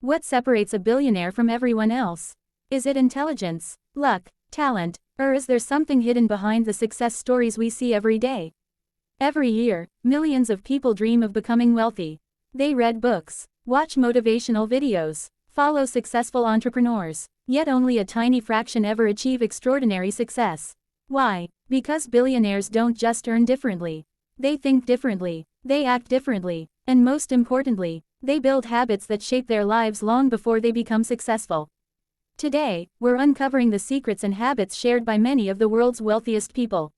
What separates a billionaire from everyone else? Is it intelligence, luck, talent, or is there something hidden behind the success stories we see every day? Every year, millions of people dream of becoming wealthy. They read books, watch motivational videos, follow successful entrepreneurs, yet only a tiny fraction ever achieve extraordinary success. Why? Because billionaires don't just earn differently. They think differently, they act differently, and most importantly, they build habits that shape their lives long before they become successful. Today, we're uncovering the secrets and habits shared by many of the world's wealthiest people.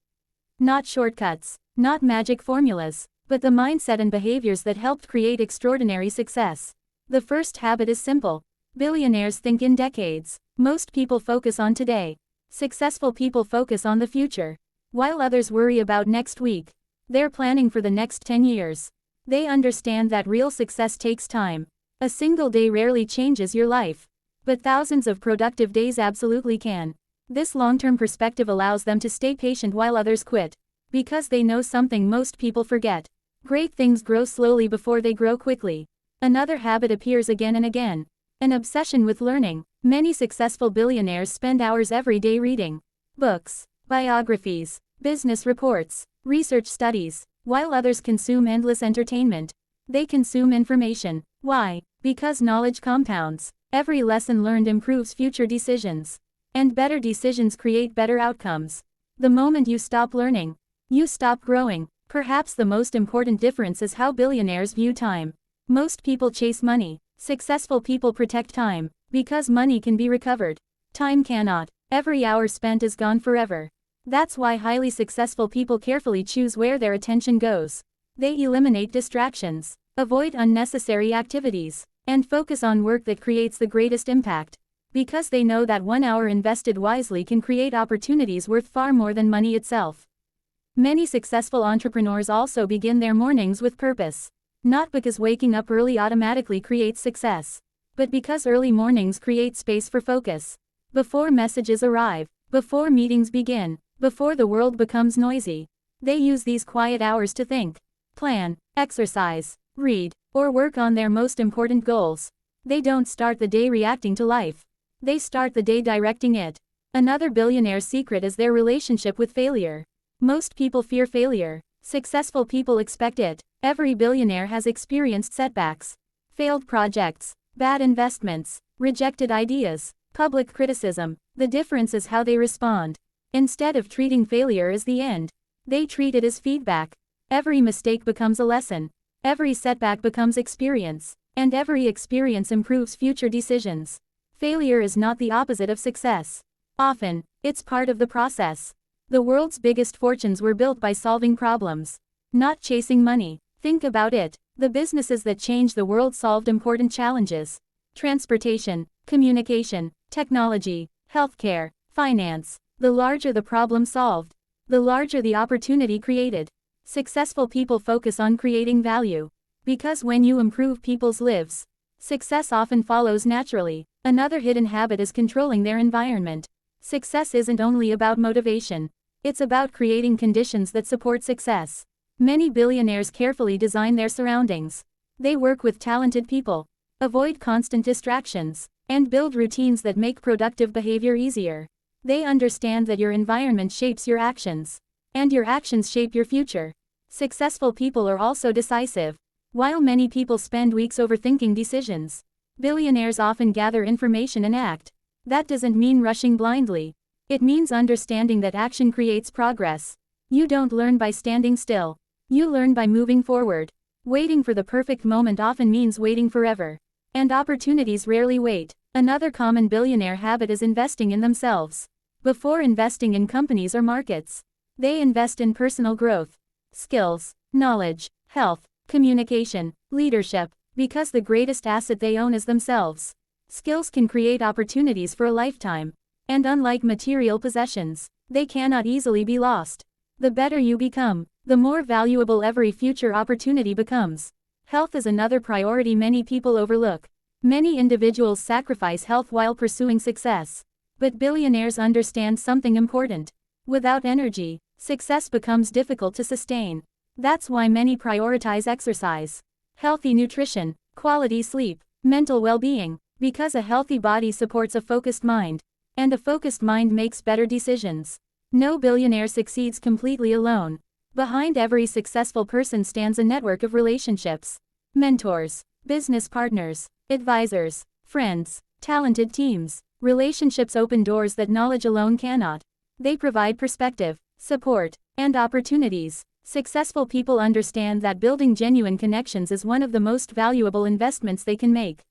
Not shortcuts, not magic formulas, but the mindset and behaviors that helped create extraordinary success. The first habit is simple. Billionaires think in decades. Most people focus on today. Successful people focus on the future. While others worry about next week, they're planning for the next 10 years. They understand that real success takes time. A single day rarely changes your life, but thousands of productive days absolutely can. This long-term perspective allows them to stay patient while others quit, because they know something most people forget. Great things grow slowly before they grow quickly. Another habit appears again and again. An obsession with learning. Many successful billionaires spend hours every day reading books, biographies, business reports, research studies, while others consume endless entertainment. They consume information. Why? Because knowledge compounds. Every lesson learned improves future decisions. And better decisions create better outcomes. The moment you stop learning, you stop growing. Perhaps the most important difference is how billionaires view time. Most people chase money. Successful people protect time, because money can be recovered. Time cannot. Every hour spent is gone forever. That's why highly successful people carefully choose where their attention goes. They eliminate distractions, avoid unnecessary activities, and focus on work that creates the greatest impact. Because they know that 1 hour invested wisely can create opportunities worth far more than money itself. Many successful entrepreneurs also begin their mornings with purpose. Not because waking up early automatically creates success, but because early mornings create space for focus. Before messages arrive, before meetings begin, before the world becomes noisy, they use these quiet hours to think, plan, exercise, read, or work on their most important goals. They don't start the day reacting to life. They start the day directing it. Another billionaire's secret is their relationship with failure. Most people fear failure. Successful people expect it. Every billionaire has experienced setbacks, failed projects, bad investments, rejected ideas, public criticism. The difference is how they respond. Instead of treating failure as the end, they treat it as feedback. Every mistake becomes a lesson. Every setback becomes experience. And every experience improves future decisions. Failure is not the opposite of success. Often, it's part of the process. The world's biggest fortunes were built by solving problems, not chasing money. Think about it. The businesses that changed the world solved important challenges. Transportation, communication, technology, healthcare, finance. The larger the problem solved, the larger the opportunity created. Successful people focus on creating value. Because when you improve people's lives, success often follows naturally. Another hidden habit is controlling their environment. Success isn't only about motivation. It's about creating conditions that support success. Many billionaires carefully design their surroundings. They work with talented people, avoid constant distractions, and build routines that make productive behavior easier. They understand that your environment shapes your actions, and your actions shape your future. Successful people are also decisive. While many people spend weeks overthinking decisions, billionaires often gather information and act. That doesn't mean rushing blindly. It means understanding that action creates progress. You don't learn by standing still. You learn by moving forward. Waiting for the perfect moment often means waiting forever. And opportunities rarely wait. Another common billionaire habit is investing in themselves. Before investing in companies or markets, they invest in personal growth, skills, knowledge, health, communication, leadership, because the greatest asset they own is themselves. Skills can create opportunities for a lifetime. And unlike material possessions, they cannot easily be lost. The better you become, the more valuable every future opportunity becomes. Health is another priority many people overlook. Many individuals sacrifice health while pursuing success. But billionaires understand something important. Without energy, success becomes difficult to sustain. That's why many prioritize exercise, healthy nutrition, quality sleep, Mental well-being, because a healthy body supports a focused mind, and a focused mind makes better decisions. No billionaire succeeds completely alone. Behind every successful person stands a network of relationships, mentors, business partners, advisors, friends, talented teams. Relationships open doors that knowledge alone cannot. They provide perspective, support, and opportunities. Successful people understand that building genuine connections is one of the most valuable investments they can make.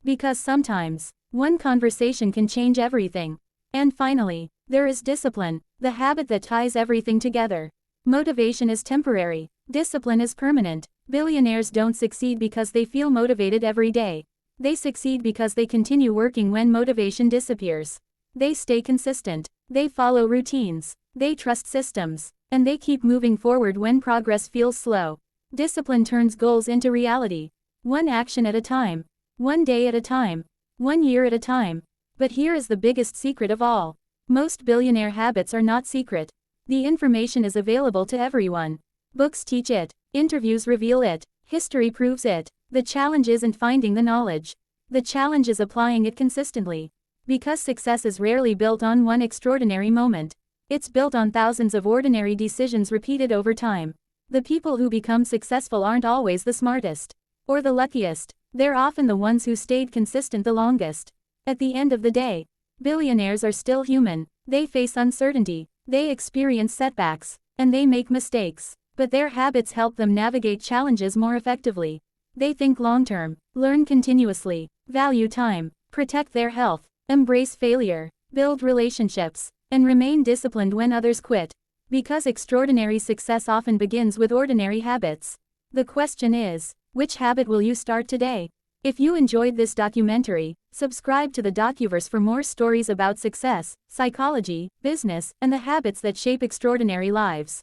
Because sometimes, one conversation can change everything. And finally, there is discipline, the habit that ties everything together. Motivation is temporary, discipline is permanent. Billionaires don't succeed because they feel motivated every day. They succeed because they continue working when motivation disappears. They stay consistent, they follow routines, they trust systems, and they keep moving forward when progress feels slow. Discipline turns goals into reality. One action at a time. One day at a time. 1 year at a time. But here is the biggest secret of all. Most billionaire habits are not secret. The information is available to everyone. Books teach it. Interviews reveal it. History proves it. The challenge isn't finding the knowledge. The challenge is applying it consistently. Because success is rarely built on one extraordinary moment. It's built on thousands of ordinary decisions repeated over time. The people who become successful aren't always the smartest or the luckiest. They're often the ones who stayed consistent the longest. At the end of the day, billionaires are still human. They face uncertainty, they experience setbacks, and they make mistakes. But their habits help them navigate challenges more effectively. They think long-term, learn continuously, value time, protect their health, embrace failure, build relationships, and remain disciplined when others quit. Because extraordinary success often begins with ordinary habits. The question is, which habit will you start today? If you enjoyed this documentary, subscribe to the Docuverse for more stories about success, psychology, business, and the habits that shape extraordinary lives.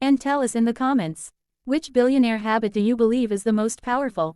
And tell us in the comments, which billionaire habit do you believe is the most powerful?